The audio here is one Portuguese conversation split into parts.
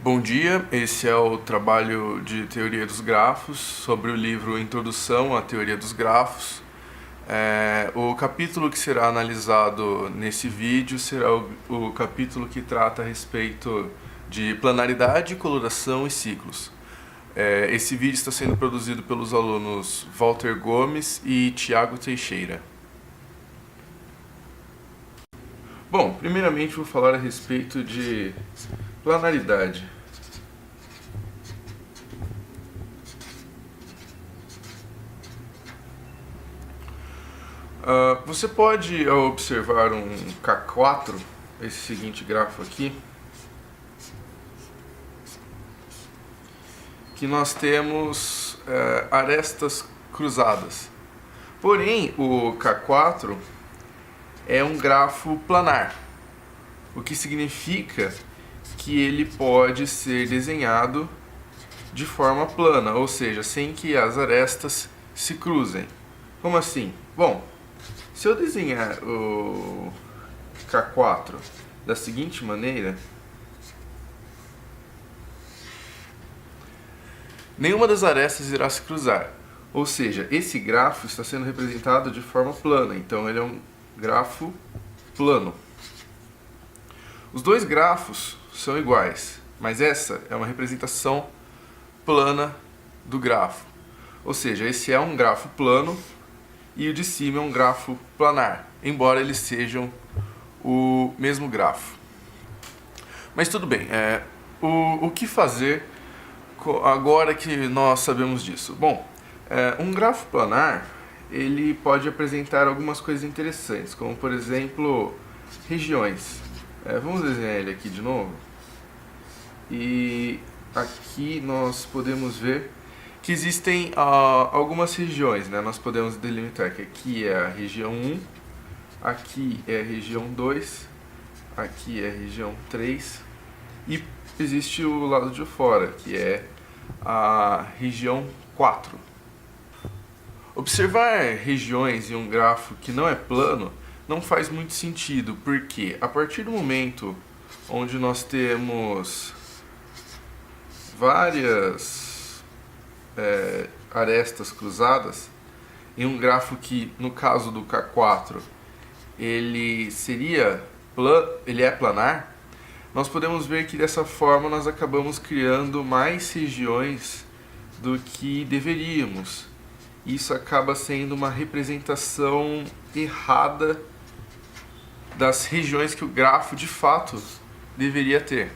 Bom dia, esse é o trabalho de teoria dos grafos sobre o livro Introdução à Teoria dos Grafos. O capítulo que será analisado nesse vídeo será o capítulo que trata a respeito de planaridade, coloração e ciclos. Esse vídeo está sendo produzido pelos alunos Walter Gomes e Thiago Teixeira. Bom, primeiramente vou falar a respeito de planaridade. Você pode observar um K4, esse seguinte grafo aqui, que nós temos arestas cruzadas. Porém, o K4 é um grafo planar, o que significa que ele pode ser desenhado de forma plana, ou seja, sem que as arestas se cruzem. Como assim? Bom, se eu desenhar o K4 da seguinte maneira, nenhuma das arestas irá se cruzar. Ou seja, esse grafo está sendo representado de forma plana, então ele é um grafo plano. Os dois grafos são iguais, mas essa é uma representação plana do grafo. Ou seja, esse é um grafo plano e o de cima é um grafo planar, embora eles sejam o mesmo grafo. Mas tudo bem, o que fazer agora que nós sabemos disso? Bom, um grafo planar ele pode apresentar algumas coisas interessantes, como por exemplo regiões. Vamos desenhar ele aqui de novo. E aqui nós podemos ver que existem algumas regiões, né? Nós podemos delimitar que aqui é a região 1, aqui é a região 2, aqui é a região 3 e existe o lado de fora, que é a região 4. Observar regiões em um grafo que não é plano não faz muito sentido, porque a partir do momento onde nós temos várias arestas cruzadas, em um grafo que, no caso do K4, ele é planar, nós podemos ver que dessa forma nós acabamos criando mais regiões do que deveríamos. Isso acaba sendo uma representação errada das regiões que o grafo de fato deveria ter.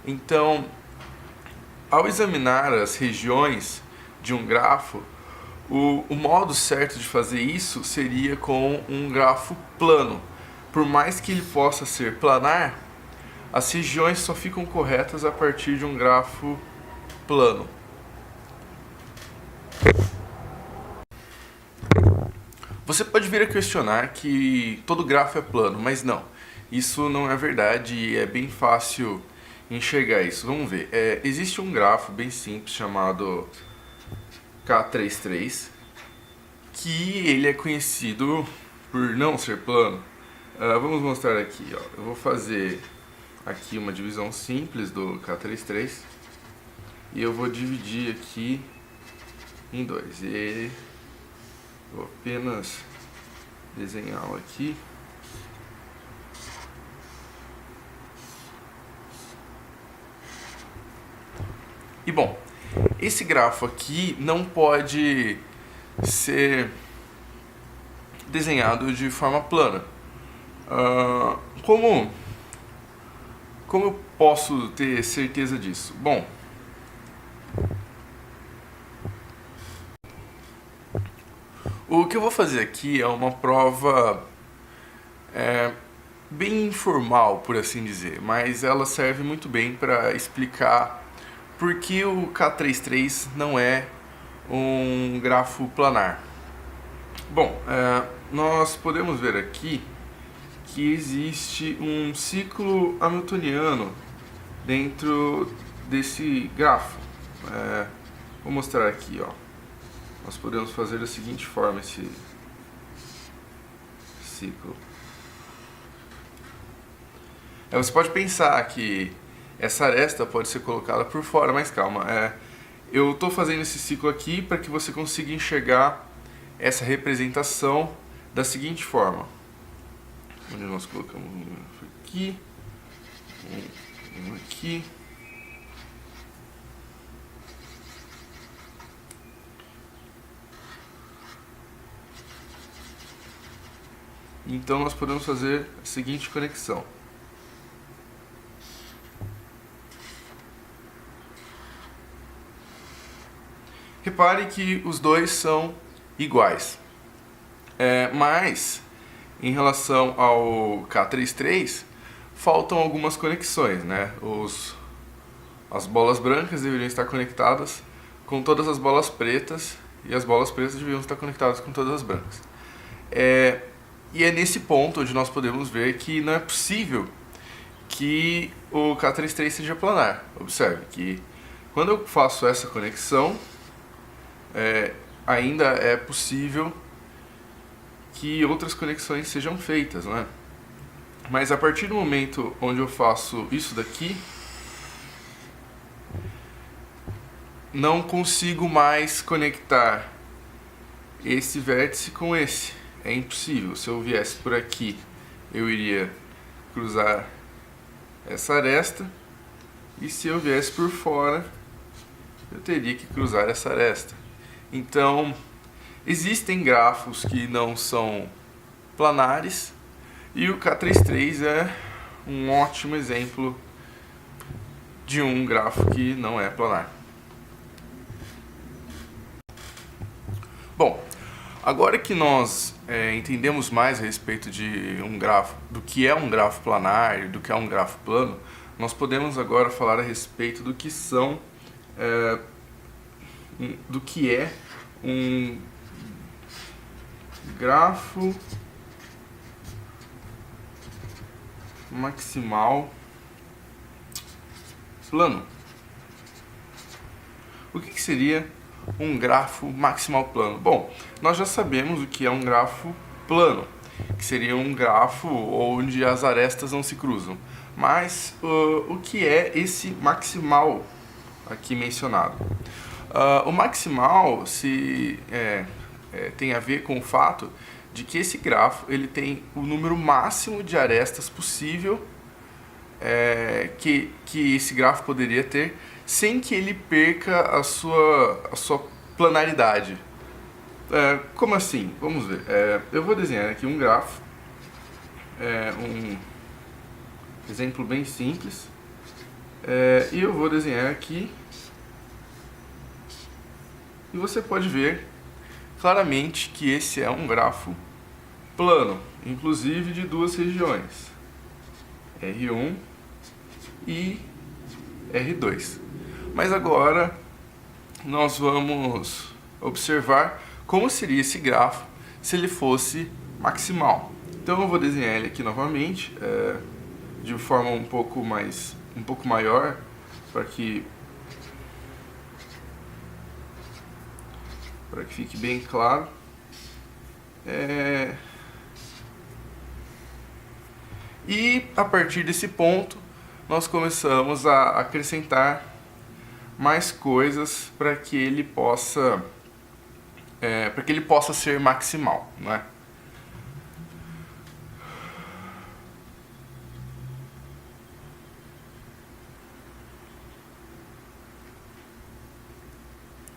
Então, ao examinar as regiões de um grafo, o modo certo de fazer isso seria com um grafo plano. Por mais que ele possa ser planar, as regiões só ficam corretas a partir de um grafo plano. Você pode vir a questionar que todo grafo é plano, mas não. Isso não é verdade e é bem fácil enxergar isso. Vamos ver. Existe um grafo bem simples chamado K33, que ele é conhecido por não ser plano. Vamos mostrar aqui. Eu vou fazer aqui uma divisão simples do K33 e eu vou dividir aqui em dois. E vou apenas desenhá-lo aqui. E bom, esse grafo aqui não pode ser desenhado de forma plana. Como eu posso ter certeza disso? Bom, o que eu vou fazer aqui é uma prova bem informal, por assim dizer, mas ela serve muito bem para explicar por que o K33 não é um grafo planar. Bom, nós podemos ver aqui que existe um ciclo hamiltoniano dentro desse grafo. Vou mostrar aqui, Nós podemos fazer da seguinte forma esse ciclo. Você pode pensar que essa aresta pode ser colocada por fora, mas calma. Eu estou fazendo esse ciclo aqui para que você consiga enxergar essa representação da seguinte forma. Onde nós colocamos um grafo aqui, um aqui. Então nós podemos fazer a seguinte conexão. Repare que os dois são iguais, mas em relação ao K33 faltam algumas conexões, né? As bolas brancas deveriam estar conectadas com todas as bolas pretas e as bolas pretas deveriam estar conectadas com todas as brancas. E é nesse ponto onde nós podemos ver que não é possível que o K33 seja planar. Observe que quando eu faço essa conexão, ainda é possível que outras conexões sejam feitas, né? Mas a partir do momento onde eu faço isso daqui, não consigo mais conectar esse vértice com esse. É impossível. Se eu viesse por aqui, eu iria cruzar essa aresta, e se eu viesse por fora, eu teria que cruzar essa aresta. Então, existem grafos que não são planares, e o K33 é um ótimo exemplo de um grafo que não é planar. Bom, agora que nós entendemos mais a respeito de um grafo, do que é um grafo planar e do que é um grafo plano, nós podemos agora falar a respeito do que são do que é um grafo maximal plano. O que seria um grafo maximal plano? Bom, nós já sabemos o que é um grafo plano, que seria um grafo onde as arestas não se cruzam. Mas o que é esse maximal aqui mencionado? O maximal tem a ver com o fato de que esse grafo ele tem o número máximo de arestas possível que esse grafo poderia ter, sem que ele perca a sua planaridade. Como assim? Vamos ver. Eu vou desenhar aqui um grafo, um exemplo bem simples, e eu vou desenhar aqui, e você pode ver claramente que esse é um grafo plano, inclusive de duas regiões, R1 e R2. Mas agora nós vamos observar como seria esse grafo se ele fosse maximal. Então eu vou desenhar ele aqui novamente, de forma um pouco maior, para que fique bem claro. E a partir desse ponto nós começamos a acrescentar mais coisas para que ele possa ser maximal, não é?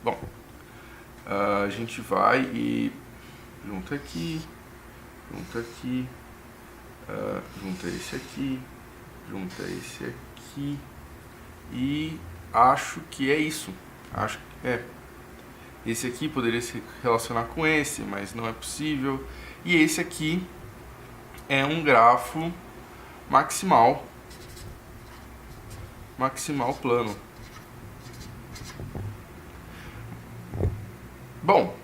Bom, a gente vai e junta aqui, junta esse aqui, junta esse aqui, e acho que é isso. Acho que esse aqui poderia se relacionar com esse, mas não é possível. E esse aqui é um grafo maximal plano. Bom,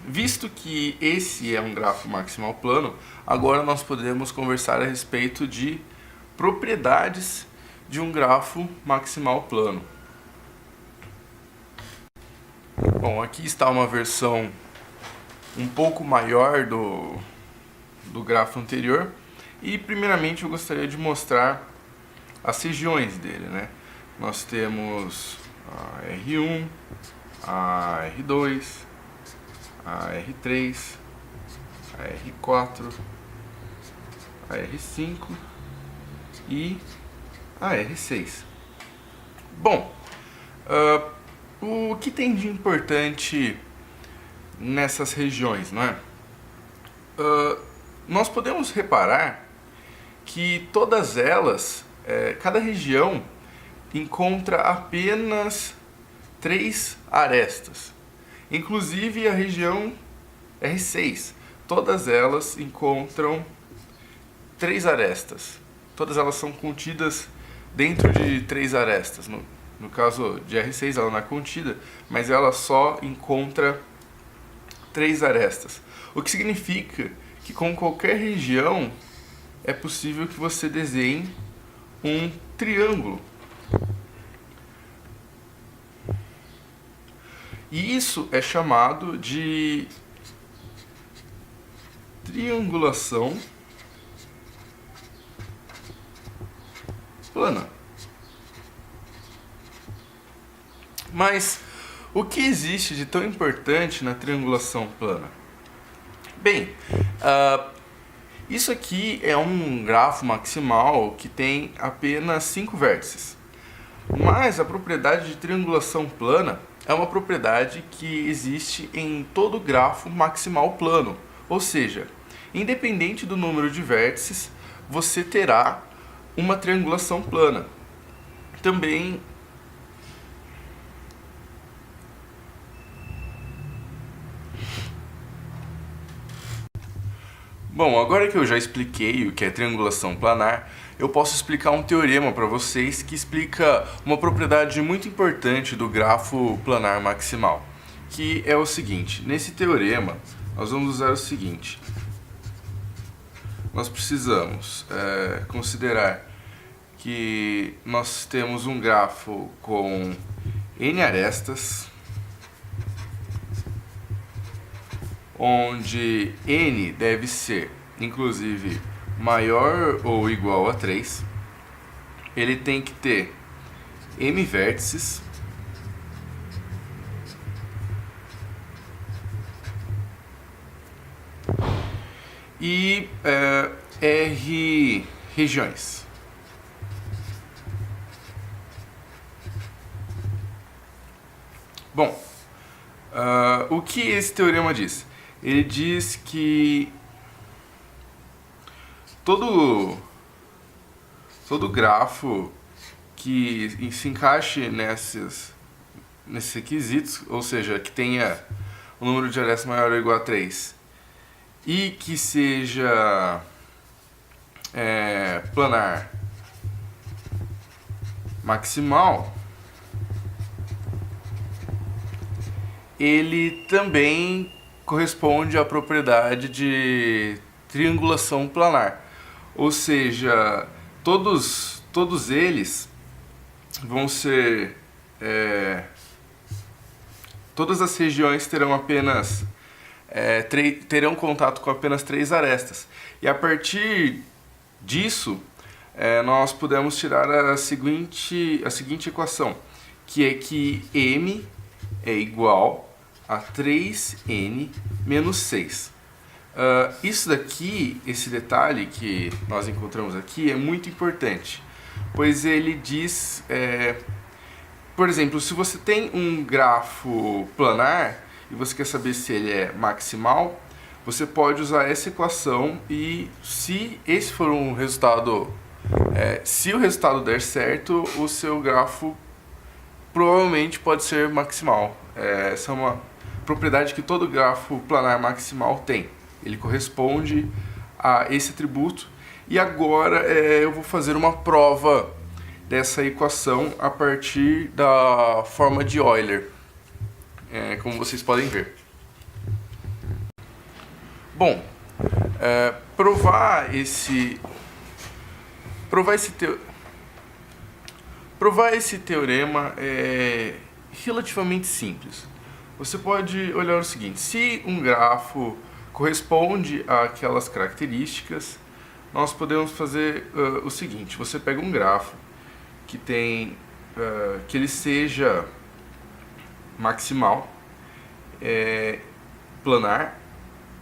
visto que esse é um grafo maximal plano, agora nós podemos conversar a respeito de propriedades de um grafo maximal plano. Bom, aqui está uma versão um pouco maior do grafo anterior, E primeiramente eu gostaria de mostrar as regiões dele, né? Nós temos a R1, a R2, a R3, a R4, a R5 e a R6. Bom, o que tem de importante nessas regiões, não é? Nós podemos reparar que todas elas, cada região encontra apenas 3 arestas. Inclusive a região R6, todas elas encontram 3 arestas. Todas elas são contidas dentro de 3 arestas. No caso de R6 ela não é contida, mas ela só encontra 3 arestas. O que significa que com qualquer região é possível que você desenhe um triângulo. E isso é chamado de triangulação plana. Mas o que existe de tão importante na triangulação plana? Bem, isso aqui é um grafo maximal que tem apenas 5 vértices. Mas a propriedade de triangulação plana é uma propriedade que existe em todo grafo maximal plano. Ou seja, independente do número de vértices, você terá uma triangulação plana. Também Bom, agora que eu já expliquei o que é triangulação planar, eu posso explicar um teorema para vocês que explica uma propriedade muito importante do grafo planar maximal, que é o seguinte: nesse teorema nós vamos usar o seguinte: nós precisamos considerar que nós temos um grafo com n arestas, onde n deve ser, inclusive, maior ou igual a 3. Ele tem que ter m vértices e r regiões. Bom, o que esse teorema diz? Ele diz que todo grafo que se encaixe nesses requisitos, ou seja, que tenha um número de arestas maior ou igual a 3 e que seja planar maximal, ele também corresponde à propriedade de triangulação planar. Ou seja, todos eles vão ser... todas as regiões terão apenas... terão contato com apenas 3 arestas. E a partir disso, nós podemos tirar a seguinte equação, que é que m é igual a 3n menos 6. Isso daqui, esse detalhe que nós encontramos aqui é muito importante, pois ele diz, por exemplo, se você tem um grafo planar e você quer saber se ele é maximal, você pode usar essa equação e se esse for um resultado, se o resultado der certo, o seu grafo provavelmente pode ser maximal. Essa é uma propriedade que todo grafo planar maximal tem. Ele corresponde a esse atributo. E agora eu vou fazer uma prova dessa equação a partir da forma de Euler, como vocês podem ver. Bom, provar esse teorema é relativamente simples. Você pode olhar o seguinte: se um grafo corresponde àquelas características, nós podemos fazer o seguinte: você pega um grafo que tem que ele seja maximal, planar,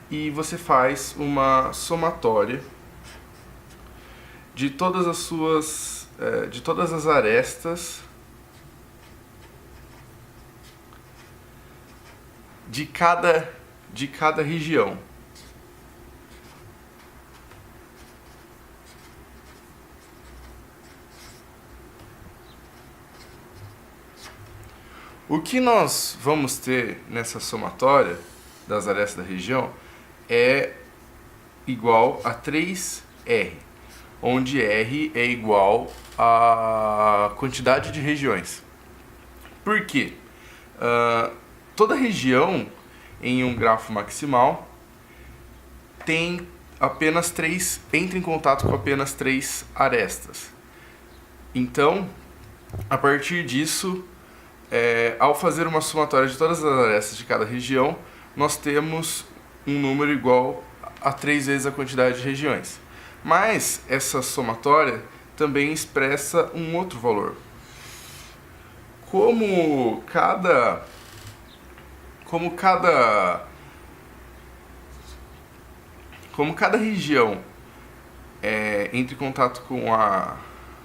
e você faz uma somatória de todas as suas de todas as arestas de cada região. O que nós vamos ter nessa somatória das arestas da região é igual a 3R, onde R é igual à quantidade de regiões. Por quê? Toda região em um grafo maximal tem apenas entra em contato com apenas 3 arestas. Então, a partir disso, ao fazer uma somatória de todas as arestas de cada região, nós temos um número igual a 3 vezes a quantidade de regiões. Mas essa somatória também expressa um outro valor. Como cada região entra em contato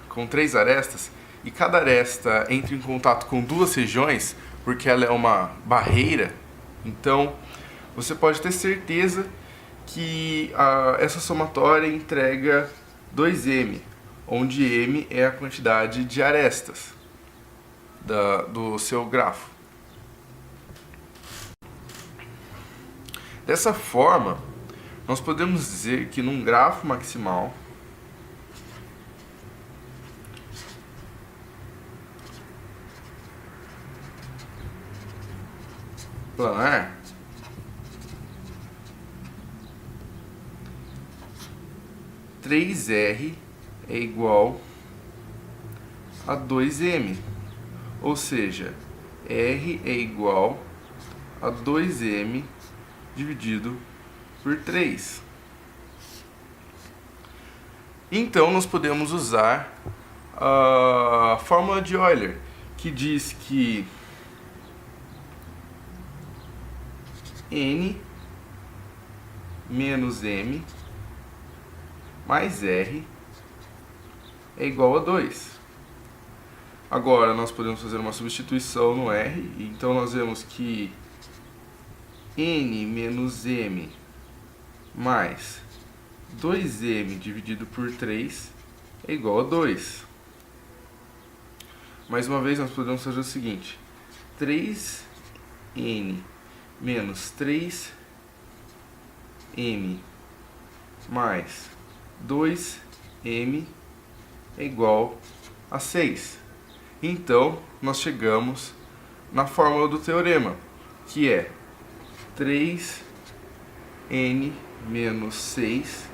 com 3 arestas, e cada aresta entra em contato com 2 regiões, porque ela é uma barreira, então você pode ter certeza que essa somatória entrega 2m, onde m é a quantidade de arestas do seu grafo. Dessa forma, nós podemos dizer que num grafo maximal, planar, (3R) é igual a 2m, ou seja, R é igual a 2m dividido por 3. Então, nós podemos usar a fórmula de Euler, que diz que n menos m mais r é igual a 2. Agora, nós podemos fazer uma substituição no r, então nós vemos que n menos m mais 2m dividido por 3 é igual a 2. Mais uma vez, nós podemos fazer o seguinte: 3n menos 3m mais 2m é igual a 6. Então, nós chegamos na fórmula do teorema, que é 3n menos 6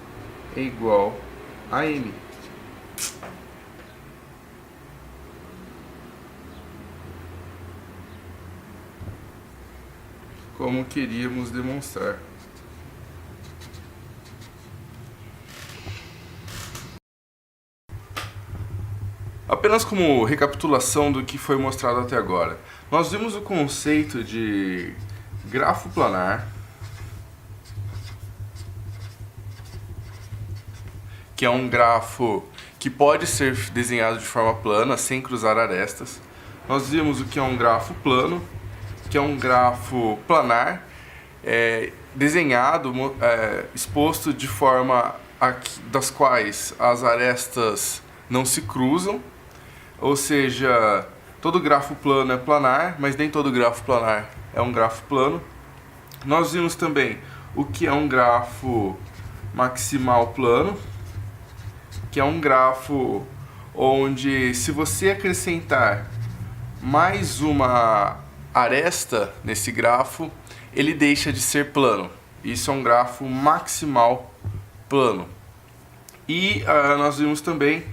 é igual a m. Como queríamos demonstrar. Apenas como recapitulação do que foi mostrado até agora, nós vimos o conceito de grafo planar, que é um grafo que pode ser desenhado de forma plana, sem cruzar arestas. Nós vimos o que é um grafo plano, que é um grafo planar, desenhado, exposto de forma das quais as arestas não se cruzam, ou seja, todo grafo plano é planar, mas nem todo grafo planar é um grafo plano. Nós vimos também o que é um grafo maximal plano, que é um grafo onde, se você acrescentar mais uma aresta nesse grafo, ele deixa de ser plano. Isso é um grafo maximal plano. E nós vimos também